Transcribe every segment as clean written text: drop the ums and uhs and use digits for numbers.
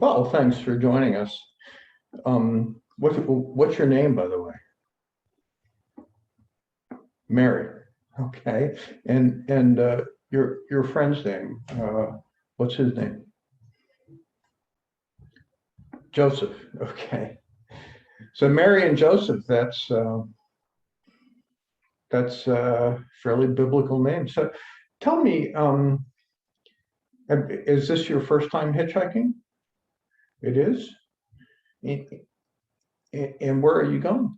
Well, thanks for joining us. What's your name, by the way? Mary. Okay. And your friend's name. What's his name? Joseph. Okay. So Mary and Joseph. That's fairly biblical name. So tell me, is this your first time hitchhiking? It is. And where are you going?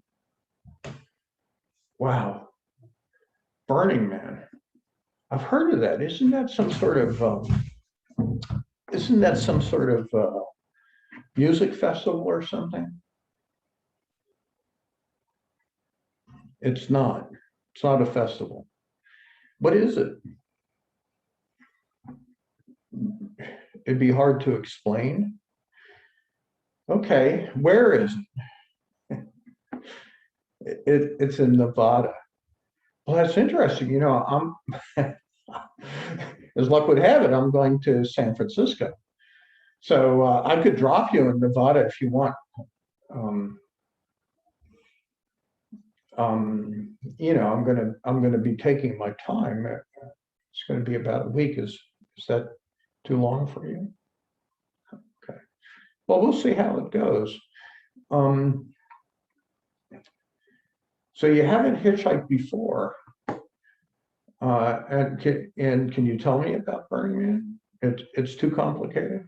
Wow. Burning Man. I've heard of that. Isn't that some sort of music festival or something? It's not. It's not a festival. What is it? It'd be hard to explain. Okay, where is it? It's in Nevada. Well, that's interesting. I'm as luck would have it, I'm going to San Francisco. So I could drop you in Nevada if you want. Um, I'm gonna be taking my time. It's going to be about a week. Is that too long for you? Okay. Well, we'll see how it goes. Um, so you haven't hitchhiked before, and can you tell me about Burning Man? It's too complicated.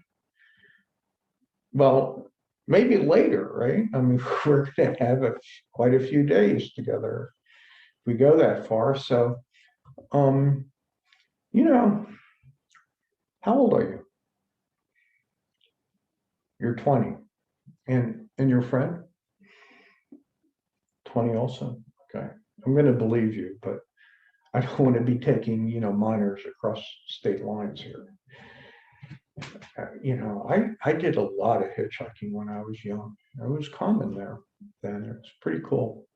Well, maybe later, right? I mean, we're going to have quite a few days together if we go that far. So, um, you know, how old are you? You're 20, and your friend 20 also. Okay, I'm going to believe you, but I don't want to be taking minors across state lines here. I did a lot of hitchhiking when I was young. It was common there then. It was pretty cool.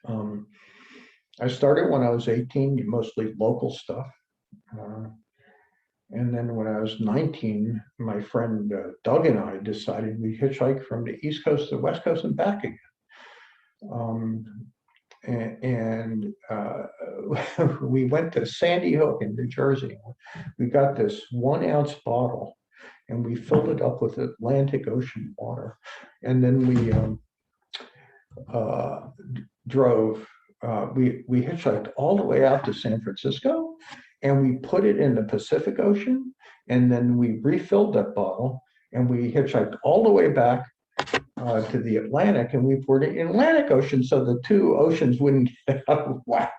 I started when I was 18, mostly local stuff. And then when I was 19, my friend Doug and I decided we'd hitchhike from the East Coast to the West Coast and back again. And we went to Sandy Hook in New Jersey. We got this 1 ounce bottle and we filled it up with Atlantic Ocean water. And then we drove, we hitchhiked all the way out to San Francisco and we put it in the Pacific Ocean. And then we refilled that bottle and we hitchhiked all the way back to the Atlantic, and we poured it in the Atlantic Ocean so the two oceans wouldn't get out of whack.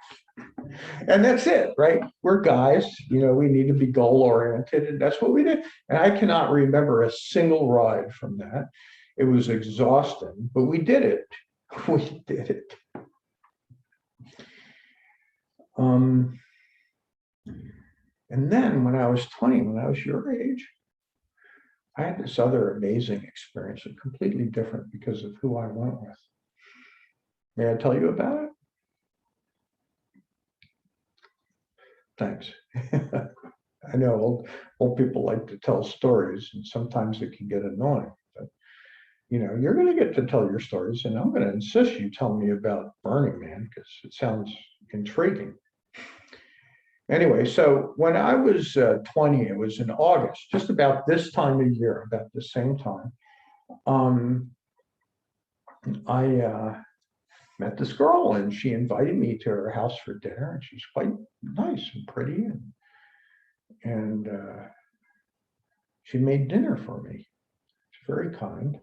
And that's it, right? We're guys, we need to be goal oriented, and that's what we did. And I cannot remember a single ride from that. It was exhausting, but we did it. We did it. And then when I was 20, when I was your age, I had this other amazing experience, completely different because of who I went with. May I tell you about it? Thanks. I know old people like to tell stories, and sometimes it can get annoying. But you're going to get to tell your stories, and I'm going to insist you tell me about Burning Man because it sounds intriguing. Anyway, so when I was 20, it was in August, just about this time of year, about the same time, I met this girl and she invited me to her house for dinner, and she's quite nice and pretty, and she made dinner for me. She's very kind.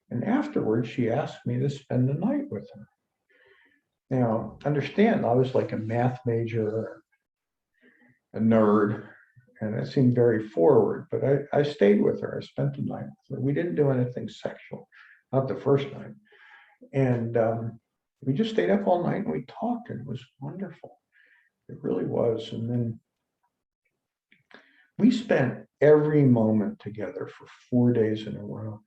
And afterwards, she asked me to spend the night with her. Now, understand, I was like a math major, a nerd, and it seemed very forward, but I stayed with her. I spent the night with her. We didn't do anything sexual, not the first night. And we just stayed up all night and we talked, and it was wonderful. It really was. And then we spent every moment together for 4 days in a row.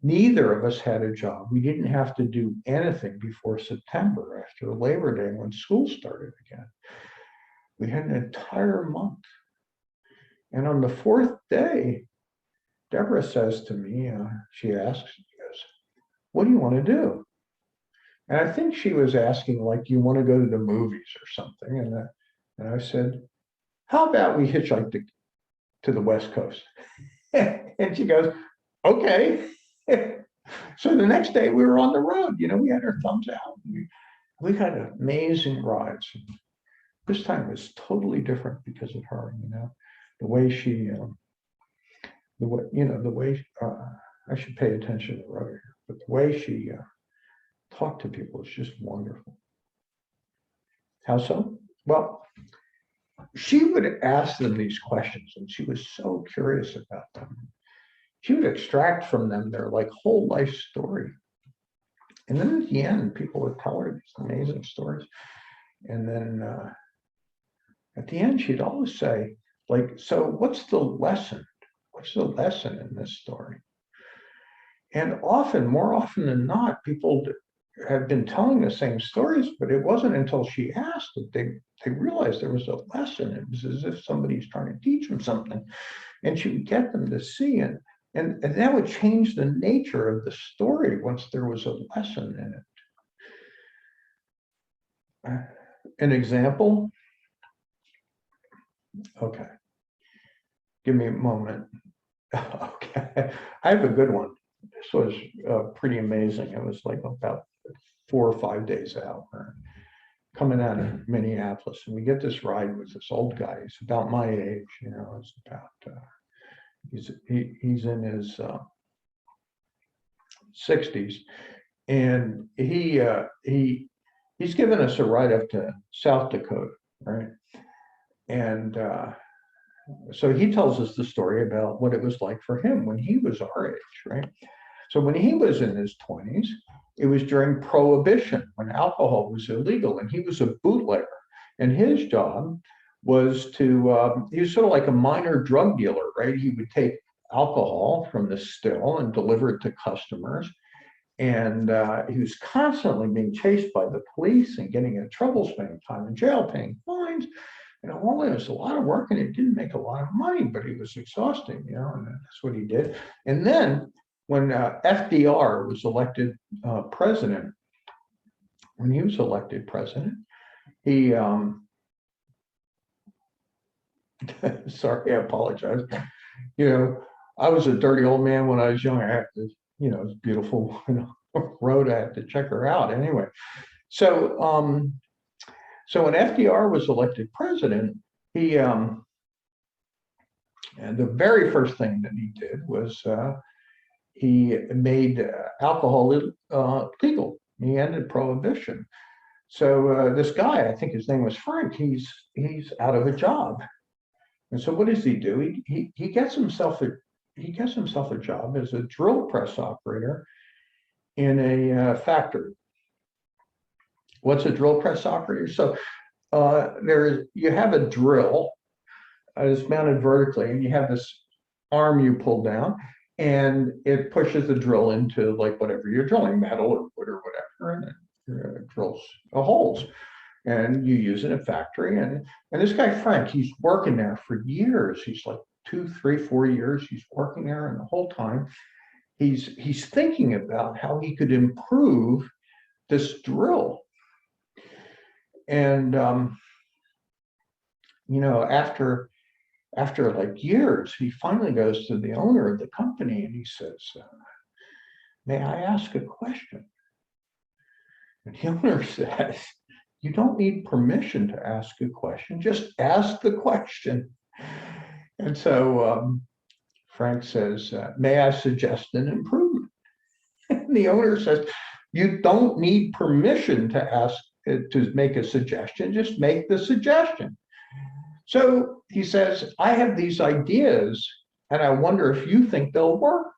Neither of us had a job. We didn't have to do anything before September, after Labor Day, when school started again. We had an entire month. And on the fourth day, Deborah says to me, she asks, she goes, what do you want to do? And I think she was asking, like, you want to go to the movies or something? And I said, how about we hitchhike to the West Coast? And she goes, okay. So the next day we were on the road, we had our thumbs out. We had amazing rides. This time was totally different because of her, the way she, the way, I should pay attention to the road here, but the way she talked to people is just wonderful. How so? Well, she would ask them these questions and she was so curious about them. She would extract from them their like whole life story. And then at the end, people would tell her these amazing stories. And then at the end, she'd always say, like, so what's the lesson? What's the lesson in this story? And often, more often than not, people have been telling the same stories, but it wasn't until she asked that they realized there was a lesson. It was as if somebody's trying to teach them something. And she would get them to see it. And that would change the nature of the story once there was a lesson in it. An example? Okay. Give me a moment. Okay. I have a good one. This was pretty amazing. It was like about 4 or 5 days out. We're coming out of Minneapolis, and we get this ride with this old guy. He's about my age, it's about he's in his 60s, and he's given us a ride up to South Dakota, right? And so he tells us the story about what it was like for him when he was our age, right? So when he was in his 20s, it was during Prohibition, when alcohol was illegal, and he was a bootlegger. And his job was to, he was sort of like a minor drug dealer, right? He would take alcohol from the still and deliver it to customers. And he was constantly being chased by the police and getting in trouble, spending time in jail, paying fines. All it was a lot of work, and it didn't make a lot of money, but it was exhausting, and that's what he did. And then when FDR was elected president, when he was elected president, he, sorry, I apologize. I was a dirty old man when I was young. I had to, it's beautiful, road. I had to check her out anyway. So, so when FDR was elected president, he, and the very first thing that he did was he made alcohol legal. He ended Prohibition. So this guy, I think his name was Frank, he's out of a job. And so what does he do? He gets himself a job as a drill press operator in a factory. What's a drill press operator? So you have a drill it's mounted vertically, and you have this arm you pull down, and it pushes the drill into like whatever you're drilling, metal or wood or whatever, and it drills holes. And you use it in a factory. And this guy Frank, he's working there for years. He's like 2, 3, 4 years. He's working there, and the whole time he's thinking about how he could improve this drill. And after like years, he finally goes to the owner of the company and he says, "May I ask a question?" And the owner says, "You don't need permission to ask a question. Just ask the question." And so Frank says, "May I suggest an improvement?" And the owner says, "You don't need permission to ask to make a suggestion. Just make the suggestion." So he says, "I have these ideas, and I wonder if you think they'll work."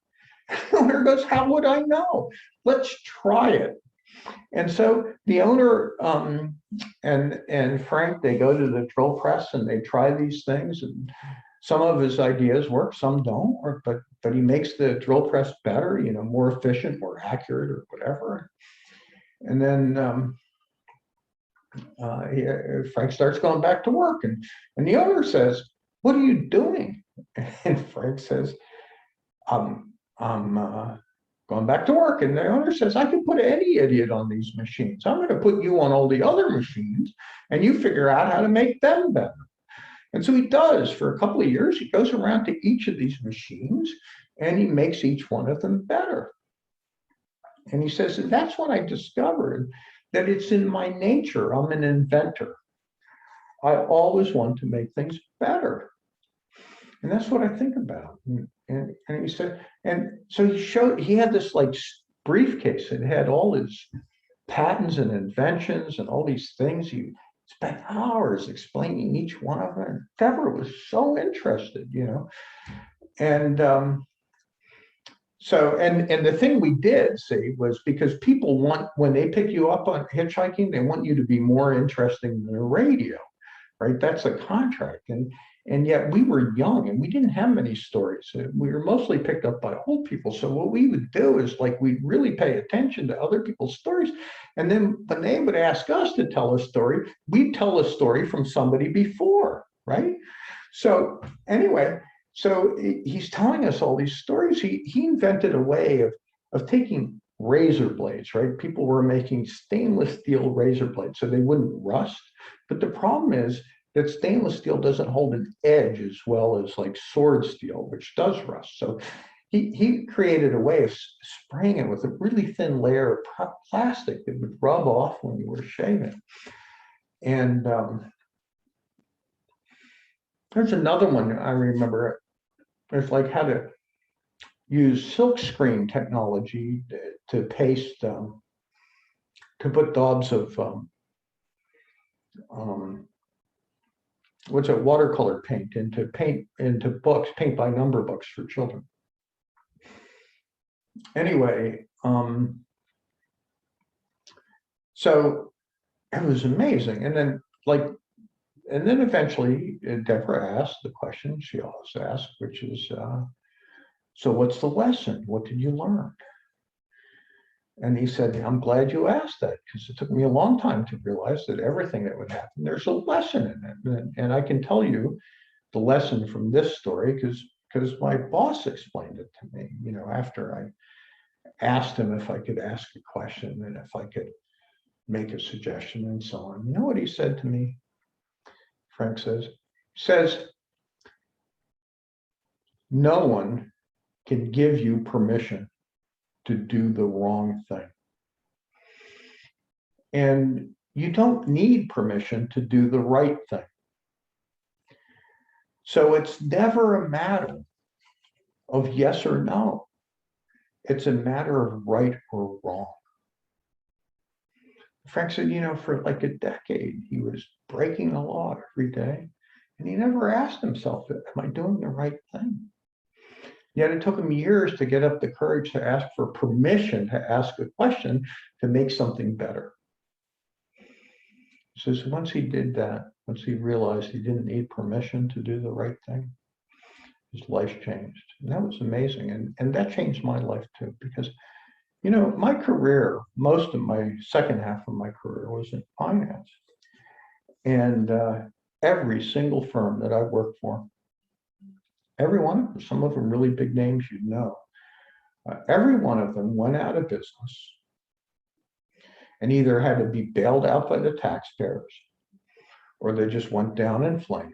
The owner goes, "How would I know? Let's try it." And so the owner and Frank, they go to the drill press and they try these things, and some of his ideas work, some don't, but he makes the drill press better, more efficient, more accurate, or whatever. And then Frank starts going back to work, and the owner says, "What are you doing?" And Frank says, I'm going back to work. And the owner says, I can put any idiot on these machines. I'm going to put you on all the other machines and you figure out how to make them better. And so he does for a couple of years. He goes around to each of these machines and he makes each one of them better. And he says, that's what I discovered, that it's in my nature. I'm an inventor. I always want to make things better. And that's what I think about. And he said, and so he had this like briefcase. It had all his patents and inventions and all these things. He spent hours explaining each one of them. And Deborah was so interested, And so, and the thing we did see was, because people want, when they pick you up on hitchhiking, they want you to be more interesting than the radio, right? That's a contract. And yet we were young and we didn't have many stories. We were mostly picked up by old people. So what we would do is like, we'd really pay attention to other people's stories. And then when they would ask us to tell a story, we'd tell a story from somebody before, right? So anyway, so he's telling us all these stories. He invented a way of taking razor blades, right? People were making stainless steel razor blades so they wouldn't rust. But the problem is that stainless steel doesn't hold an edge as well as like sword steel, which does rust. So he created a way of spraying it with a really thin layer of plastic that would rub off when you were shaving. And there's another one I remember. It's like how to use silk screen technology to paste, to put daubs of what's it, watercolor paint into books, paint by number books for children. Anyway, so it was amazing. And then eventually Deborah asked the question she always asks, which is, so what's the lesson? What did you learn? And he said, I'm glad you asked that, because it took me a long time to realize that everything that would happen, there's a lesson in it. And I can tell you the lesson from this story because my boss explained it to me, after I asked him if I could ask a question and if I could make a suggestion and so on. You know what he said to me? Frank says, no one can give you permission to do the wrong thing. And you don't need permission to do the right thing. So it's never a matter of yes or no. It's a matter of right or wrong. Frank said, for like a decade, he was breaking the law every day. And he never asked himself, am I doing the right thing? Yet it took him years to get up the courage to ask for permission to ask a question to make something better. He says, once he did that, once he realized he didn't need permission to do the right thing, his life changed. And that was amazing. And that changed my life too, because, my career, most of my second half of my career was in finance. And every single firm that I worked for, every one of them, some of them really big names, every one of them went out of business and either had to be bailed out by the taxpayers or they just went down in flames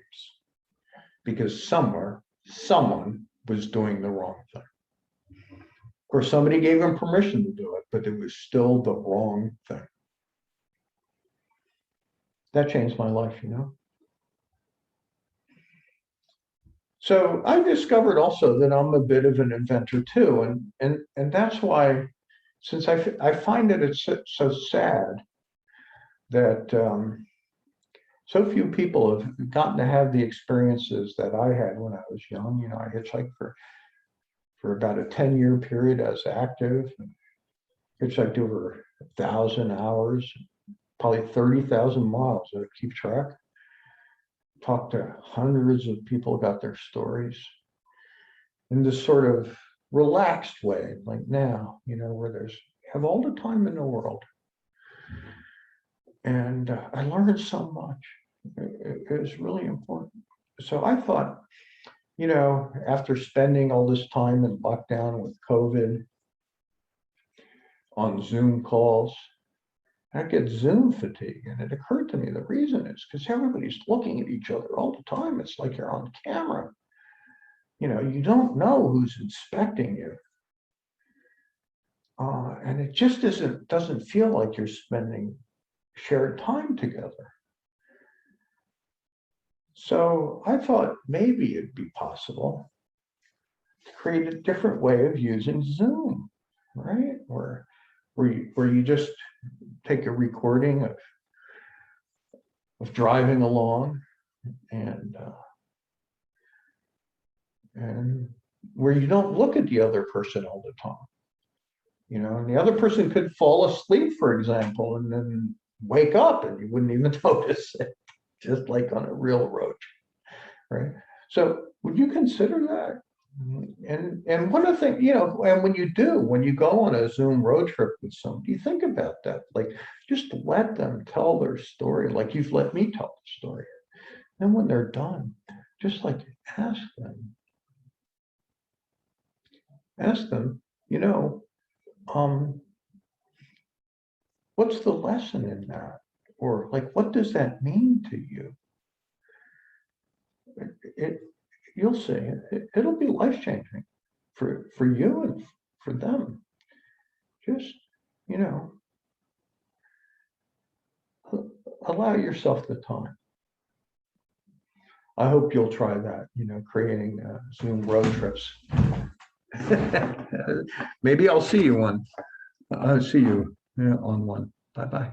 because somewhere, someone was doing the wrong thing. Of course, somebody gave them permission to do it, but it was still the wrong thing. That changed my life, So I discovered also that I'm a bit of an inventor too. And that's why, since I find that it's so sad that so few people have gotten to have the experiences that I had when I was young. I hitchhiked for about a 10-year period as active, and hitchhiked over 1,000 hours, probably 30,000 miles. I keep track. Talked to hundreds of people, got their stories in this sort of relaxed way, like now, where you have all the time in the world. And I learned so much. It was really important. So I thought, you know, after spending all this time in lockdown with COVID on Zoom calls, I get Zoom fatigue. And it occurred to me the reason is because everybody's looking at each other all the time. It's like you're on camera. You know, you don't know who's inspecting you. And it just doesn't feel like you're spending shared time together. So I thought maybe it'd be possible to create a different way of using Zoom, right? Where you just take a recording of driving along and where you don't look at the other person all the time. You know, and the other person could fall asleep, for example, and then wake up and you wouldn't even notice it, just like on a real road trip, right? So would you consider that? And one of the things, you know, and when you go on a Zoom road trip with somebody, you think about that. Like, just let them tell their story, like you've let me tell the story. And when they're done, just like ask them, you know, what's the lesson in that? Or like, what does that mean to you? You'll see, it'll be life-changing for you and for them. Just, you know, allow yourself the time. I hope you'll try that, you know, creating Zoom road trips. Maybe I'll see you on one. Bye-bye.